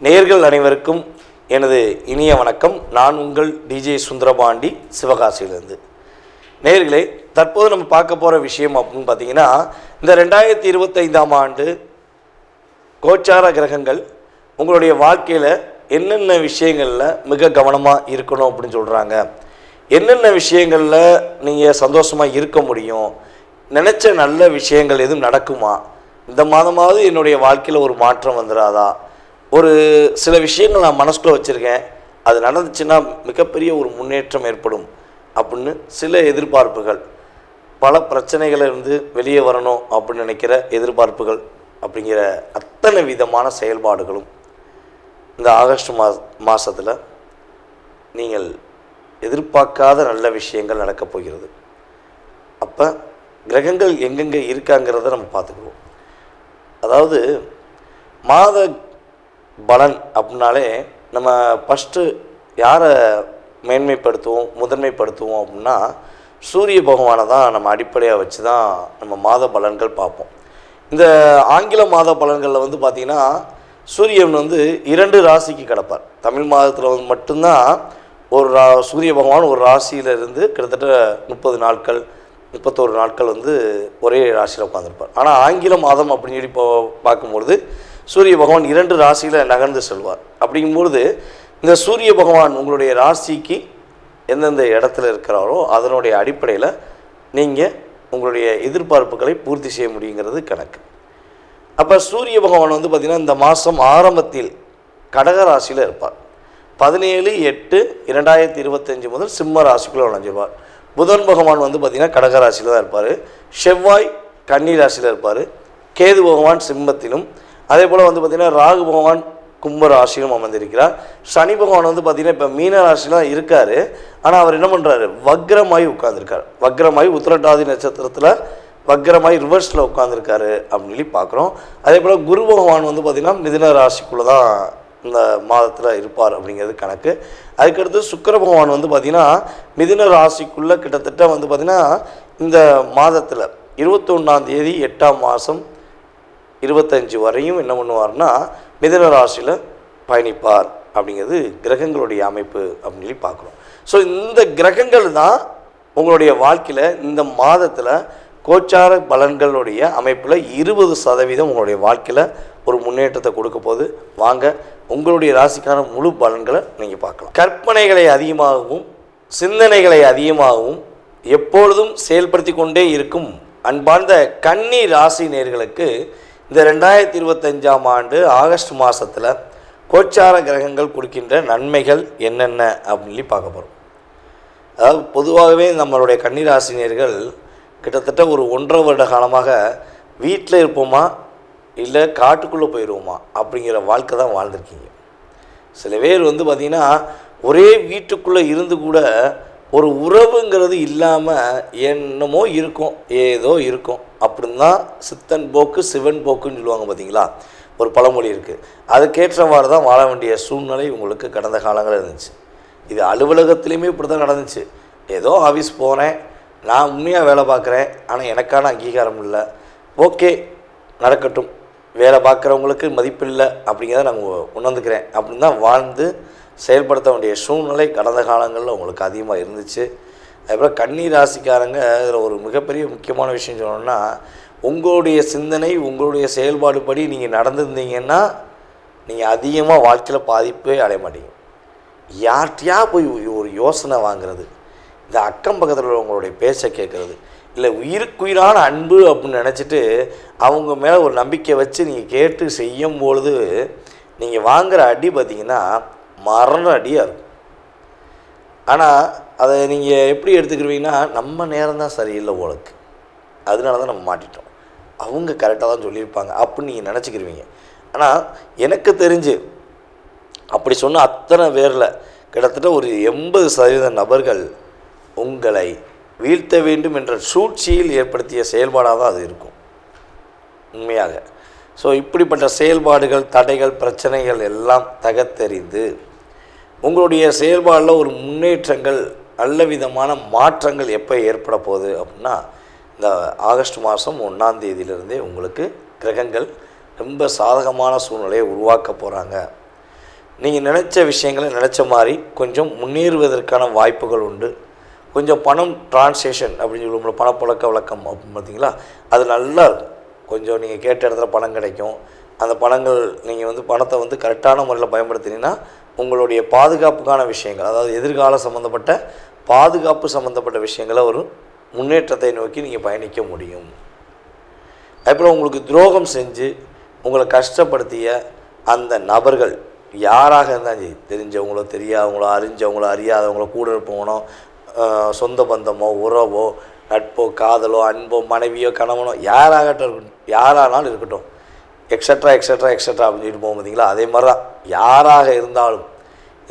நேயர்கள் அனைவருக்கும் எனது இனிய வணக்கம். நான் உங்கள் டிஜே சுந்தரபாண்டி, சிவகாசியிலிருந்து. நேயர்களே, தற்போது நம்ம பார்க்க போகிற விஷயம் அப்படின்னு பார்த்தீங்கன்னா, இந்த 2025ஆம் ஆண்டு கோச்சார கிரகங்கள் உங்களுடைய வாழ்க்கையில் என்னென்ன விஷயங்களில் மிக கவனமாக இருக்கணும் அப்படின்னு சொல்கிறாங்க, என்னென்ன விஷயங்களில் நீங்கள் சந்தோஷமாக இருக்க முடியும், நினச்ச நல்ல விஷயங்கள் எதுவும் நடக்குமா, இந்த மாதமாவது என்னுடைய வாழ்க்கையில் ஒரு மாற்றம் வந்துடாதா, ஒரு சில விஷயங்கள் நான் மனசுக்குள்ளே வச்சுருக்கேன், அது நடந்துச்சுன்னா மிகப்பெரிய ஒரு முன்னேற்றம் ஏற்படும் அப்படின்னு சில எதிர்பார்ப்புகள், பல பிரச்சனைகளிலிருந்து வெளியே வரணும் அப்படின்னு நினைக்கிற எதிர்பார்ப்புகள் அப்படிங்கிற அத்தனை விதமான செயல்பாடுகளும் இந்த ஆகஸ்ட் மாதத்தில் நீங்கள் எதிர்பார்க்காத நல்ல விஷயங்கள் நடக்கப் போகிறது. அப்போ கிரகங்கள் எங்கெங்கே இருக்காங்கிறத நம்ம பார்த்துக்குவோம். அதாவது மாத பலன் அப்படின்னாலே நம்ம ஃபஸ்ட்டு யாரை மேன்மைப்படுத்துவோம், முதன்மைப்படுத்துவோம் அப்படின்னா சூரிய பகவானை தான் நம்ம அடிப்படையாக வச்சு தான் நம்ம மாத பலன்கள் பார்ப்போம். இந்த ஆங்கில மாத பலன்களில் வந்து பார்த்திங்கன்னா சூரியன் வந்து 2 ராசிக்கு கிடப்பார். தமிழ் மாதத்தில் வந்து மட்டும்தான் ஒரு சூரிய பகவான் ஒரு ராசியிலிருந்து கிட்டத்தட்ட 30 நாட்கள் 31 நாட்கள் வந்து ஒரே ராசியில் உட்காந்துருப்பார். ஆனால் ஆங்கில மாதம் அப்படின்னு சொல்லி பார்க்கும்பொழுது சூரிய பகவான் 2 ராசியில் நகர்ந்து செல்வார். அப்படிங்கும்பொழுது இந்த சூரிய பகவான் உங்களுடைய ராசிக்கு எந்தெந்த இடத்துல இருக்கிறாரோ அதனுடைய அடிப்படையில் நீங்கள் உங்களுடைய எதிர்பார்ப்புகளை பூர்த்தி செய்ய முடியுங்கிறது கணக்கு. அப்போ சூரிய பகவான் வந்து பார்த்திங்கன்னா இந்த மாதம் ஆரம்பத்தில் கடக ராசியில் இருப்பார். 17/8/2025 முதல் சிம்ம ராசிக்குள்ளே நுழைஞ்சிருவார். புதன் பகவான் வந்து பார்த்திங்கன்னா கடக ராசியில் தான் இருப்பார். செவ்வாய் கன்னி ராசியில் இருப்பார். கேது பகவான் சிம்மத்திலும், அதே போல் வந்து பார்த்திங்கன்னா ராகு பகவான் கும்ப ராசியிலும் அமர்ந்திருக்கிறார். சனி பகவான் வந்து பார்த்திங்கன்னா இப்போ மீன ராசிலாம் இருக்கார். ஆனால் அவர் என்ன பண்ணுறாரு, வக்ரமாய் உட்காந்துருக்கார். வக்ரமாய் உத்திரட்டாதி நட்சத்திரத்தில் வக்ரமாய் ரிவர்ஸில் உட்காந்துருக்காரு அப்படின்னு சொல்லி பார்க்குறோம். அதே போல் குரு பகவான் வந்து பார்த்திங்கன்னா மிதுன ராசிக்குள்ளே தான் இந்த மாதத்தில் இருப்பார் அப்படிங்கிறது கணக்கு. அதுக்கடுத்து சுக்கிர பகவான் வந்து பார்த்திங்கன்னா மிதுன ராசிக்குள்ளே கிட்டத்தட்ட வந்து பார்த்திங்கன்னா இந்த மாதத்தில் 21ஆம் தேதி 8ஆம் மாதம் 25 வரையும் என்ன பண்ணுவார்னா மிதுன ராசியில் பயணிப்பார் அப்படிங்கிறது கிரகங்களுடைய அமைப்பு அப்படின்னு சொல்லி பார்க்குறோம். ஸோ இந்த கிரகங்கள் தான் உங்களுடைய வாழ்க்கையில் இந்த மாதத்தில் கோச்சார பலன்களுடைய அமைப்பில் 20% உங்களுடைய வாழ்க்கையில் ஒரு முன்னேற்றத்தை கொடுக்க போது. வாங்க உங்களுடைய ராசிக்கான முழு பலன்களை நீங்கள் பார்க்கலாம். கற்பனைகளை அதிகமாகவும் சிந்தனைகளை அதிகமாகவும் எப்பொழுதும் செயல்படுத்தி கொண்டே இருக்கும் அன்பார்ந்த கன்னி ராசி நேயர்களுக்கு இந்த 2025ஆம் ஆண்டு ஆகஸ்ட் மாதத்தில் கோச்சார கிரகங்கள் கொடுக்கின்ற நன்மைகள் என்னென்ன அப்படின்னு பார்க்க போகிறோம். அதாவது பொதுவாகவே நம்மளுடைய கன்னி ராசி நேயர்கள் கிட்டத்தட்ட ஒரு 1.5 வருட காலமாக வீட்டில் இருப்போமா இல்லை காட்டுக்குள்ளே போயிடுவோமா அப்படிங்கிற வாழ்க்கை தான் வாழ்ந்துருக்கீங்க. சில பேர் வந்து பார்த்திங்கன்னா ஒரே வீட்டுக்குள்ளே இருந்து கூட ஒரு உறவுங்கிறது இல்லாமல் என்னமோ இருக்கும், ஏதோ இருக்கும் அப்படின்னு தான் சித்தன் போக்கு சிவன் போக்குன்னு சொல்லுவாங்க பார்த்தீங்களா, ஒரு பழமொழி இருக்குது. அதுக்கேற்றவாறு தான் வாழ வேண்டிய சூழ்நிலை உங்களுக்கு கடந்த காலங்களில் இருந்துச்சு. இது அலுவலகத்துலேயுமே இப்படி தான் நடந்துச்சு. ஏதோ ஆஃபீஸ் போகிறேன், நான் உண்மையாக வேலை பார்க்குறேன், ஆனால் எனக்கான அங்கீகாரம் இல்லை, ஓகே நடக்கட்டும், வேலை பார்க்குறவங்களுக்கு மதிப்பில்லை அப்படிங்கிறத நாங்கள் உணர்ந்துக்கிறேன் அப்படின்னு தான் வாழ்ந்து செயல்படுத்த வேண்டிய சூழ்நிலை கடந்த காலங்களில் உங்களுக்கு அதிகமாக இருந்துச்சு. அதுக்கப்புறம் கன்னி ராசிக்காரங்க இதில் ஒரு மிகப்பெரிய முக்கியமான விஷயம் சொல்லணும்னா, உங்களுடைய சிந்தனை உங்களுடைய செயல்பாடு படி நீங்கள் நடந்துருந்தீங்கன்னா நீங்கள் அதிகமாக வாழ்க்கையில் பாதிப்பே அடைய மாட்டீங்க. யார்கிட்டையா போய் ஒரு யோசனை வாங்கிறது, இந்த அக்கம் பக்கத்தில் உள்ளவங்களுடைய பேச்சை கேட்குறது, இல்லை உயிருக்குயிரான அன்பு அப்படின்னு நினச்சிட்டு அவங்க மேலே ஒரு நம்பிக்கை வச்சு நீங்கள் கேட்டு செய்யும்பொழுது நீங்கள் வாங்குகிற அடி பார்த்திங்கன்னா மரண அடியாக இருக்கும். ஆனால் அதை நீங்கள் எப்படி எடுத்துக்கிடுவீங்கன்னா, நம்ம நேரம் தான் சரியில்லை உங்களுக்கு, அதனால தான் நம்ம மாட்டிட்டோம், அவங்க கரெக்டாக தான் சொல்லியிருப்பாங்க அப்படின்னு நீங்கள் நினச்சிக்கிடுவீங்க. ஆனால் எனக்கு தெரிஞ்சு அப்படி சொன்ன அத்தனை பேரில் கிட்டத்தட்ட ஒரு 80% நபர்கள் உங்களை வீழ்த்த வேண்டும் என்ற சூழ்ச்சியில் ஏற்படுத்திய செயல்பாடாக தான் அது இருக்கும் உண்மையாக. ஸோ இப்படிப்பட்ட செயல்பாடுகள், தடைகள், பிரச்சனைகள் எல்லாம் தகர்த்தெறிந்து உங்களுடைய செயல்பாடில் ஒரு முன்னேற்றங்கள், நல்ல விதமான மாற்றங்கள் எப்போ ஏற்பட போகுது அப்படின்னா, இந்த ஆகஸ்ட் மாதம் 1ஆம் தேதியிலிருந்தே உங்களுக்கு கிரகங்கள் ரொம்ப சாதகமான சூழ்நிலையை உருவாக்க போகிறாங்க. நீங்கள் நினச்ச விஷயங்களை நினச்ச மாதிரி கொஞ்சம் முன்னேறுவதற்கான வாய்ப்புகள் உண்டு. கொஞ்சம் பணம் டிரான்சேக்ஷன் அப்படின்னு சொல்லுவோம்ல, பணப்பழக்க வழக்கம் அப்படின்னு பார்த்தீங்களா, அது நல்லா இருக்கும். கொஞ்சம் நீங்கள் கேட்ட இடத்துல பணம் கிடைக்கும். அந்த பணங்கள் நீங்கள் பணத்தை கரெக்டான முறையில் பயன்படுத்தினீங்கன்னா உங்களுடைய பாதுகாப்புக்கான விஷயங்கள், அதாவது எதிர்கால சம்மந்தப்பட்ட பாதுகாப்பு சம்மந்தப்பட்ட விஷயங்களை ஒரு முன்னேற்றத்தை நோக்கி நீங்கள் பயணிக்க முடியும். அதுபோல் உங்களுக்கு துரோகம் செஞ்சு உங்களை கஷ்டப்படுத்திய அந்த நபர்கள் யாராக இருந்தாலும் சரி, தெரிஞ்சவங்களோ தெரியாதவங்களோ அறிஞ்சவங்களோ அறியாதவங்களோ கூட இருப்பவனோ சொந்த பந்தமோ உறவோ நட்போ காதலோ அன்போ மனைவியோ கணவனோ யாரானாலும் இருக்கட்டும், எக்ஸட்ரா எக்ஸட்ரா எக்ஸட்ரா அப்படின்னு சொல்லிட்டு போகும் பார்த்தீங்களா, அதே மாதிரி தான் யாராக இருந்தாலும்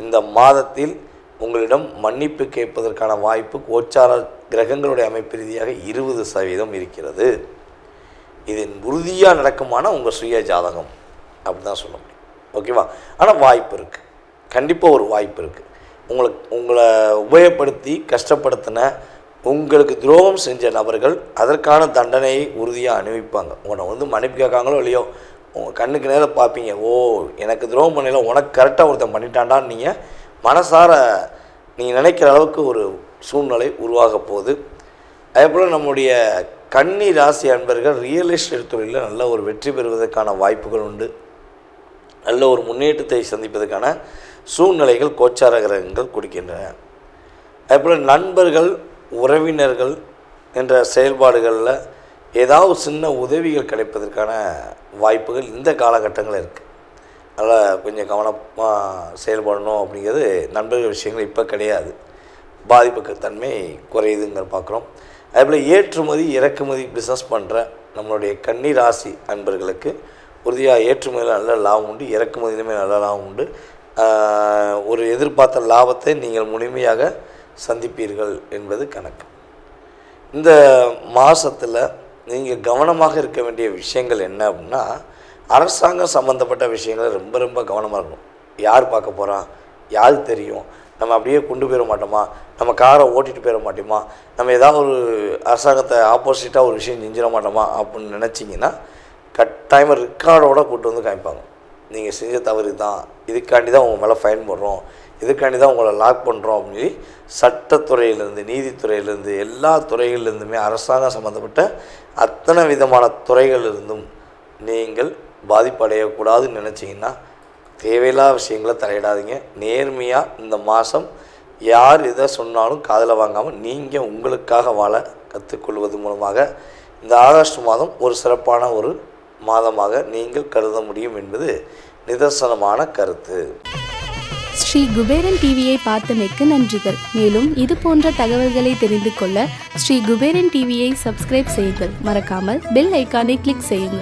இந்த மாதத்தில் உங்களிடம் மன்னிப்பு கேட்பதற்கான வாய்ப்பு கோச்சார கிரகங்களுடைய அமைப்பு ரீதியாக 20% இருக்கிறது. இது உறுதியாக நடக்குமான உங்கள் சுய ஜாதகம் அப்படி தான் சொல்ல முடியும். ஓகேவா? ஆனால் வாய்ப்பு இருக்குது, கண்டிப்பாக ஒரு வாய்ப்பு இருக்குது. உங்களை உபயோகப்படுத்தி கஷ்டப்படுத்தின உங்களுக்கு துரோகம் செஞ்ச நபர்கள் அதற்கான தண்டனையை உறுதியாக அனுபவிப்பாங்க. உன்னை மன்னிப்பு கேட்காங்களோ இல்லையோ, உங்கள் கண்ணுக்கு நேரம் பார்ப்பீங்க, ஓ எனக்கு துரோகம் பண்ணல, உனக்கு கரெக்டாக ஒருத்தன் பண்ணிட்டான்டான்னு நீங்கள் மனசார நீங்கள் நினைக்கிற அளவுக்கு ஒரு சூழ்நிலை உருவாக போகுது. அதேபோல் நம்முடைய கன்னி ராசி அன்பர்கள் ரியல் எஸ்டேட் தொழிலில் நல்ல ஒரு வெற்றி பெறுவதற்கான வாய்ப்புகள் உண்டு. நல்ல ஒரு முன்னேற்றத்தை சந்திப்பதற்கான சூழ்நிலைகள் கோச்சார கிரகங்கள் கொடுக்கின்றன. அதேபோல் நண்பர்கள் உறவினர்கள் என்ற செயல்பாடுகளில் ஏதாவது சின்ன உதவிகள் கிடைப்பதற்கான வாய்ப்புகள் இந்த காலகட்டங்களில் இருக்குது. அதனால் கொஞ்சம் கவனமாக செயல்படணும் அப்படிங்கிறது நண்பர்கள் விஷயங்கள் இப்போ கிடையாது. பாதிப்புக்கு தன்மை குறையுதுங்கிற பார்க்குறோம். அதேபோல் ஏற்றுமதி இறக்குமதி பிஸ்னஸ் பண்ணுற நம்மளுடைய கன்னி ராசி அன்பர்களுக்கு உறுதியாக ஏற்றுமதியில் நல்ல லாபம் உண்டு, இறக்குமதியிலுமே நல்ல லாபம் உண்டு. ஒரு எதிர்பார்த்த லாபத்தை நீங்கள் முழுமையாக சந்திப்பீர்கள் என்பது கணக்கு. இந்த மாதத்தில் நீங்கள் கவனமாக இருக்க வேண்டிய விஷயங்கள் என்ன அப்படின்னா, அரசாங்கம் சம்மந்தப்பட்ட விஷயங்கள் ரொம்ப ரொம்ப கவனமாக இருக்கணும். யார் பார்க்க போகிறா, யார் தெரியும், நம்ம அப்படியே கொண்டு போயிட மாட்டோமா, நம்ம காரை ஓட்டிகிட்டு போயிட மாட்டோமா, நம்ம ஏதாவது ஒரு அரசாங்கத்தை ஆப்போசிட்டாக ஒரு விஷயம் செஞ்சிட மாட்டோமா அப்படின்னு நினச்சிங்கன்னா கட்டாயமாக ரெக்கார்டோடு கூப்பிட்டு காமிப்பாங்க. நீங்கள் செஞ்ச தவறு தான், இதுக்காண்டி தான் உங்கள் மேலே ஃபைன் போடுறோம், இதுக்காண்டி தான் உங்களை லாக் பண்ணுறோம் அப்படின்னு சொல்லி சட்டத்துறையிலேருந்து நீதித்துறையிலேருந்து எல்லா துறைகளிலிருந்துமே அரசாங்கம் சம்மந்தப்பட்ட அத்தனை விதமான துறைகளிலிருந்தும் நீங்கள் பாதிப்படையக்கூடாதுன்னு நினச்சிங்கன்னா தேவையில்லாத விஷயங்களை தலையிடாதீங்க. நேர்மையாக இந்த மாதம் யார் எதை சொன்னாலும் காதில் வாங்காமல் நீங்கள் உங்களுக்காக வாழ கற்றுக்கொள்வது மூலமாக இந்த ஆகஸ்ட் மாதம் ஒரு சிறப்பான ஒரு மாதமாக நீங்கள் கருத முடியும் என்பது நிதர்சனமான கருத்து. ஸ்ரீ குபேரன் டிவியை பார்த்தமைக்கு நன்றிகள். மேலும் இது போன்ற தகவல்களை தெரிந்து கொள்ள ஸ்ரீ குபேரன் டிவியை சப்ஸ்கிரைப் செய்யுங்கள். மறக்காமல் பெல் ஐக்கானை கிளிக் செய்யுங்கள்.